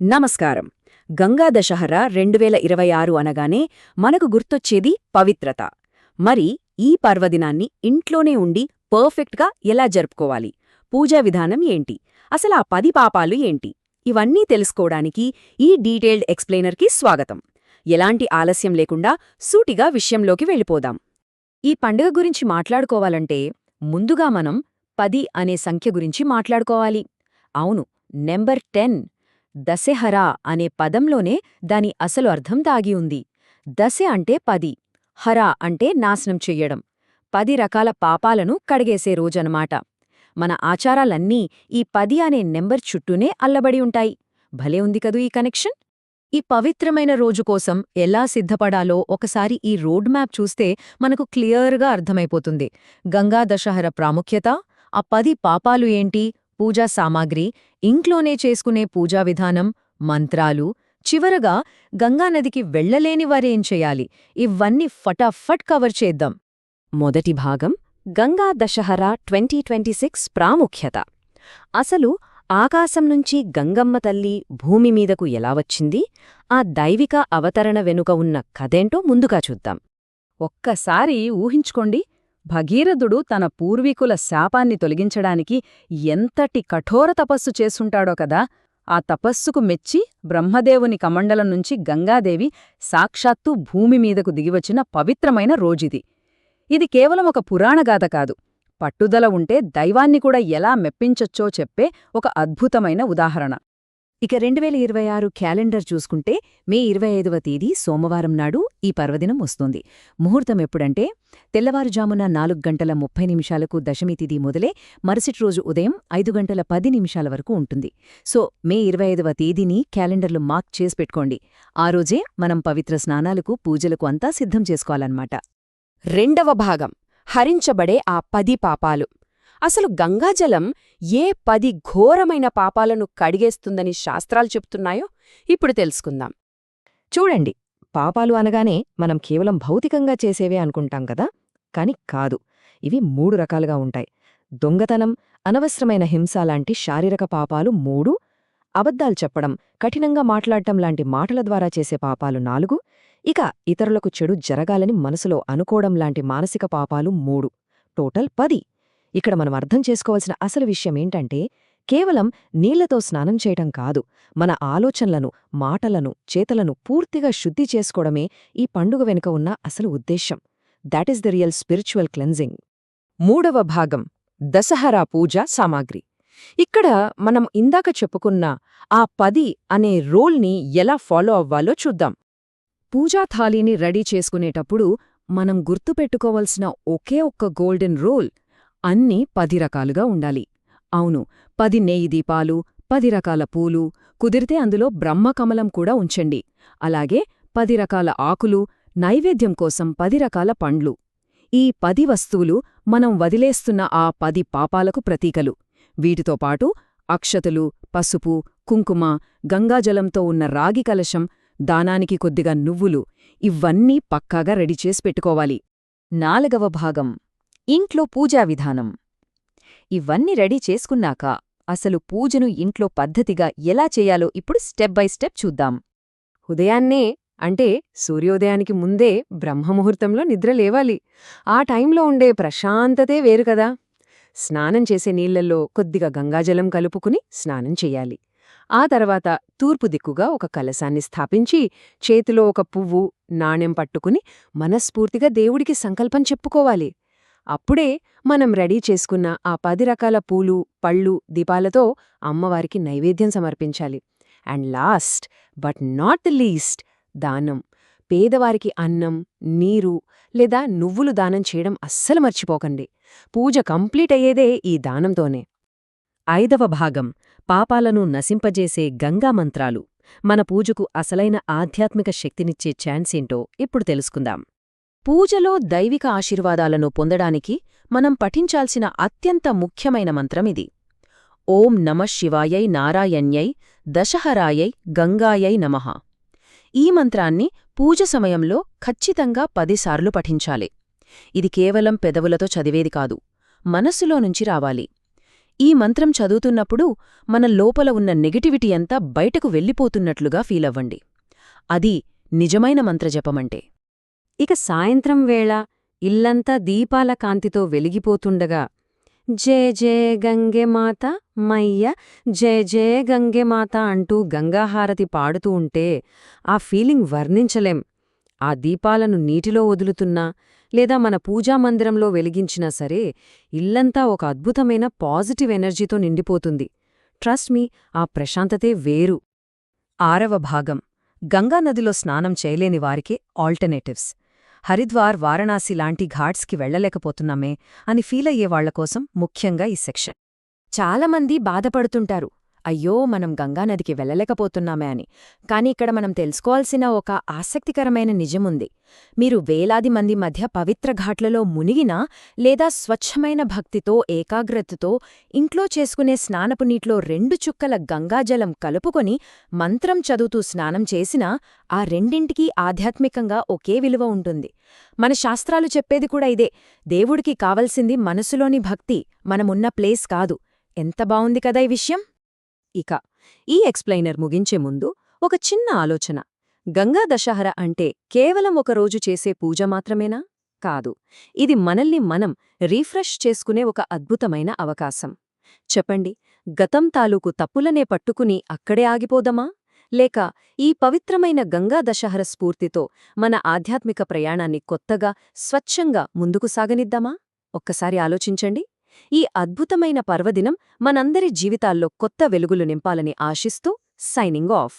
నమస్కారం. గంగా దశహరా 2026 అనగానే మనకు గుర్తొచ్చేది పవిత్రత. మరి ఈ పర్వదినాన్ని ఇంట్లోనే ఉండి పర్ఫెక్ట్గా ఎలా జరుపుకోవాలి? పూజా విధానం ఏంటి? అసలా 10 పాపాలు ఏంటి? ఇవన్నీ తెలుసుకోవడానికి ఈ డీటెయిల్డ్ ఎక్స్ప్లెయినర్కి స్వాగతం. ఎలాంటి ఆలస్యం లేకుండా సూటిగా విషయంలోకి వెళ్ళిపోదాం. ఈ పండుగ గురించి మాట్లాడుకోవాలంటే ముందుగా మనం 10 అనే సంఖ్య గురించి మాట్లాడుకోవాలి. అవును, నెంబర్ 10. దశెహరా అనే పదంలోనే దాని అసలు అర్థం దాగి ఉంది. దశె అంటే 10, హరా అంటే నాశనం చెయ్యడం. 10 రకాల పాపాలను కడిగేసే రోజనమాట. మన ఆచారాలన్నీ ఈ 10 అనే నెంబర్ చుట్టూనే అల్లబడి ఉంటాయి. భలే ఉంది కదూ ఈ కనెక్షన్. ఈ పవిత్రమైన రోజు కోసం ఎలా సిద్ధపడాలో ఒకసారి ఈ రోడ్ మ్యాప్ చూస్తే మనకు క్లియర్గా అర్థమైపోతుంది. గంగా దశహర ప్రాముఖ్యత, ఆ 10 పాపాలు ఏంటి, పూజా సామాగ్రి, ఇంట్లోనే చేసుకునే పూజా విధానం, మంత్రాలు, చివరగా గంగానదికి వెళ్లలేని వారేం చేయాలి, ఇవన్నీ ఫటాఫట్ కవర్ చేద్దాం. మొదటి భాగం గంగా దశహరా 2026 ప్రాముఖ్యత. అసలు ఆకాశం నుంచి గంగమ్మ తల్లి భూమి మీదకు ఎలా వచ్చింది, ఆ దైవిక అవతరణ వెనుక ఉన్న కథేంటో ముందుగా చూద్దాం. ఒక్కసారి ఊహించుకోండి, భగీరథుడు తన పూర్వీకుల శాపాన్ని తొలగించడానికి ఎంతటి కఠోర తపస్సు చేసుంటాడో కదా. ఆ తపస్సుకు మెచ్చి బ్రహ్మదేవుని కమండలం నుంచి గంగాదేవి సాక్షాత్తూ భూమి మీదకు దిగివచ్చిన పవిత్రమైన రోజిది. ఇది కేవలం ఒక పురాణగాథ కాదు, పట్టుదల ఉంటే దైవాన్ని కూడా ఎలా మెప్పించొచ్చో చెప్పే ఒక అద్భుతమైన ఉదాహరణ. ఇక 2026 క్యాలెండర్ చూసుకుంటే మే 25వ తేదీ సోమవారం నాడు ఈ పర్వదినం వస్తుంది. ముహూర్తం ఎప్పుడంటే తెల్లవారుజామున 4:30 దశమి తిథి మొదలే మరుసటి రోజు ఉదయం 5:10 వరకు ఉంటుంది. సో మే 25వ తేదీని క్యాలెండర్లు మార్క్ చేసి పెట్టుకోండి. ఆ రోజే మనం పవిత్ర స్నానాలకు, పూజలకు అంతా సిద్ధం చేసుకోవాలన్నమాట. రెండవ భాగం హరించబడే ఆ 10 పాపాలు. అసలు గంగాజలం ఏ 10 ఘోరమైన పాపాలను కడిగేస్తుందని శాస్త్రాలు చెప్తున్నాయో ఇప్పుడు తెలుసుకుందాం. చూడండి, పాపాలు అనగానే మనం కేవలం భౌతికంగా చేసేవే అనుకుంటాం కదా. కాని కాదు, ఇవి 3 రకాలుగా ఉంటాయి. దొంగతనం, అనవసరమైన హింస లాంటి శారీరక పాపాలు 3, అబద్ధాలు చెప్పడం, కఠినంగా మాట్లాడటం లాంటి మాటల ద్వారా చేసే పాపాలు 4, ఇక ఇతరులకు చెడు జరగాలని మనసులో అనుకోవడం లాంటి మానసిక పాపాలు 3, టోటల్ 10. ఇక్కడ మనం అర్థం చేసుకోవాల్సిన అసలు విషయమేంటంటే, కేవలం నీళ్లతో స్నానం చేయటం కాదు, మన ఆలోచనలను, మాటలను, చేతలను పూర్తిగా శుద్ధి చేసుకోవడమే ఈ పండుగ వెనుక ఉన్న అసలు ఉద్దేశ్యం. That is the real spiritual cleansing. మూడవ భాగం దశహరా పూజా సామాగ్రి. ఇక్కడ మనం ఇందాక చెప్పుకున్న ఆ 10 అనే రూల్ని ఎలా ఫాలో అవ్వాలో చూద్దాం. పూజా థాలీని రెడీ చేసుకునేటప్పుడు మనం గుర్తుపెట్టుకోవలసిన ఒకే ఒక్క గోల్డెన్ రూల్: అన్నీ 10 రకాలుగా ఉండాలి. అవును, 10 నెయ్యి దీపాలు, 10 రకాల పూలు, కుదిరితే అందులో బ్రహ్మకమలం కూడా ఉంచండి. అలాగే 10 రకాల ఆకులు, నైవేద్యం కోసం 10 రకాల పండ్లు. ఈ 10 వస్తువులు మనం వదిలేస్తున్న ఆ 10 పాపాలకు ప్రతీకలు. వీటితో పాటు అక్షతలు, పసుపు, కుంకుమ, గంగాజలంతో ఉన్న రాగి కలశం, దానానికి కొద్దిగా నువ్వులు, ఇవన్నీ పక్కాగా రెడీ చేసి పెట్టుకోవాలి. నాలుగవ భాగం ఇంట్లో పూజా విధానం. ఇవన్నీ రెడీ చేసుకున్నాక అసలు పూజను ఇంట్లో పద్ధతిగా ఎలా చేయాలో ఇప్పుడు స్టెప్ బై స్టెప్ చూద్దాం. ఉదయాన్నే, అంటే సూర్యోదయానికి ముందే బ్రహ్మముహూర్తంలో నిద్ర లేవాలి. ఆ టైంలో ఉండే ప్రశాంతతే వేరు కదా. స్నానం చేసే నీళ్లల్లో కొద్దిగా గంగాజలం కలుపుకుని స్నానం చెయ్యాలి. ఆ తర్వాత తూర్పు దిక్కుగా ఒక కలశాన్ని స్థాపించి చేతిలో ఒక పువ్వు, నాణెం పట్టుకుని మనస్ఫూర్తిగా దేవుడికి సంకల్పం చెప్పుకోవాలి. అప్పుడే మనం రెడీ చేసుకున్న ఆ 10 రకాల పూలు, పళ్ళు, దీపాలతో అమ్మవారికి నైవేద్యం సమర్పించాలి. And last but not the least, దానం. పేదవారికి అన్నం, నీరు లేదా నువ్వులు దానం చేయడం అస్సలు మర్చిపోకండి. పూజ కంప్లీట్ అయ్యేదే ఈ దానంతోనే. ఐదవ భాగం పాపాలను నశింపజేసే గంగా మంత్రాలు. మన పూజకు అసలైన ఆధ్యాత్మిక శక్తినిచ్చే ఛాన్సేంటో ఇప్పుడు తెలుసుకుందాం. పూజలో దైవిక ఆశీర్వాదాలను పొందడానికి మనం పఠించాల్సిన అత్యంత ముఖ్యమైన మంత్రమిది. ఓం నమః శివాయై నారాయణ్యై దశహరాయై గంగాయై నమః. ఈ మంత్రాన్ని పూజ సమయంలో ఖచ్చితంగా 10 సార్లు పఠించాలి. ఇది కేవలం పెదవులతో చదివేది కాదు, మనస్సులో నుంచి రావాలి. ఈ మంత్రం చదువుతున్నప్పుడు మన లోపల ఉన్న నెగటివిటీ అంతా బయటకు వెళ్ళిపోతున్నట్లుగా ఫీలవ్వండి. అది నిజమైన మంత్రజపమంటే. ఇక సాయంత్రం వేళ ఇల్లంతా దీపాల కాంతితో వెలిగిపోతుండగా జయ జయ గంగెమాత మయ్య జయ జయ గంగెమాత అంటూ గంగాహారతి పాడుతూ ఉంటే ఆ ఫీలింగ్ వర్ణించలేం. ఆ దీపాలను నీటిలో వదులుతున్నా లేదా మన పూజామందిరంలో వెలిగించినా సరే ఇల్లంతా ఒక అద్భుతమైన పాజిటివ్ ఎనర్జీతో నిండిపోతుంది. ట్రస్ట్ మీ, ఆ ప్రశాంతతే వేరు. 6వ భాగం గంగానదిలో స్నానం చేయలేని వారికి ఆల్టర్నేటివ్స్. హరిద్వార్, వారణాసి లాంటి ఘాట్స్కి వెళ్లలేకపోతున్నామే అని ఫీలయ్యేవాళ్లకోసం ముఖ్యంగా ఈ సెక్షన్. చాలామంది బాధపడుతుంటారు, అయ్యో మనం గంగానదికి వెళ్లలేకపోతున్నామే అని. కాని ఇక్కడ మనం తెలుసుకోవాల్సిన ఒక ఆసక్తికరమైన నిజముంది. మీరు వేలాది మంది మధ్య పవిత్ర ఘాట్లలో మునిగినా లేదా స్వచ్ఛమైన భక్తితో ఏకాగ్రతతో ఇంట్లో చేసుకునే స్నానపు నీటిలో 2 చుక్కల గంగాజలం కలుపుకొని మంత్రం చదువుతూ స్నానం చేసినా ఆ రెండింటికీ ఆధ్యాత్మికంగా ఒకే విలువ ఉంటుంది. మన శాస్త్రాలు చెప్పేది కూడా ఇదే. దేవుడికి కావలసింది మనసులోని భక్తి, మనమున్న ప్లేస్ కాదు. ఎంత బావుంది కదా ఈ విషయం. ఇక ఈ ఎక్స్ప్లెయినర్ ముగించే ముందు ఒక చిన్న ఆలోచన. గంగా దశహర అంటే కేవలం ఒక రోజు చేసే పూజ మాత్రమేనా? కాదు. ఇది మనల్ని మనం రీఫ్రెష్ చేసుకునే ఒక అద్భుతమైన అవకాశం. చెప్పండి, గతం తాలూకు తప్పులనే పట్టుకుని అక్కడే ఆగిపోదమా? లేక ఈ పవిత్రమైన గంగా దశహర స్ఫూర్తితో మన ఆధ్యాత్మిక ప్రయాణాన్ని కొత్తగా, స్వచ్ఛంగా ముందుకు సాగనిద్దామా? ఒక్కసారి ఆలోచించండి. ఈ అద్భుతమైన పర్వదినం మనందరి జీవితాల్లో కొత్త వెలుగులు నింపాలని ఆశిస్తూ సైనింగ్ ఆఫ్.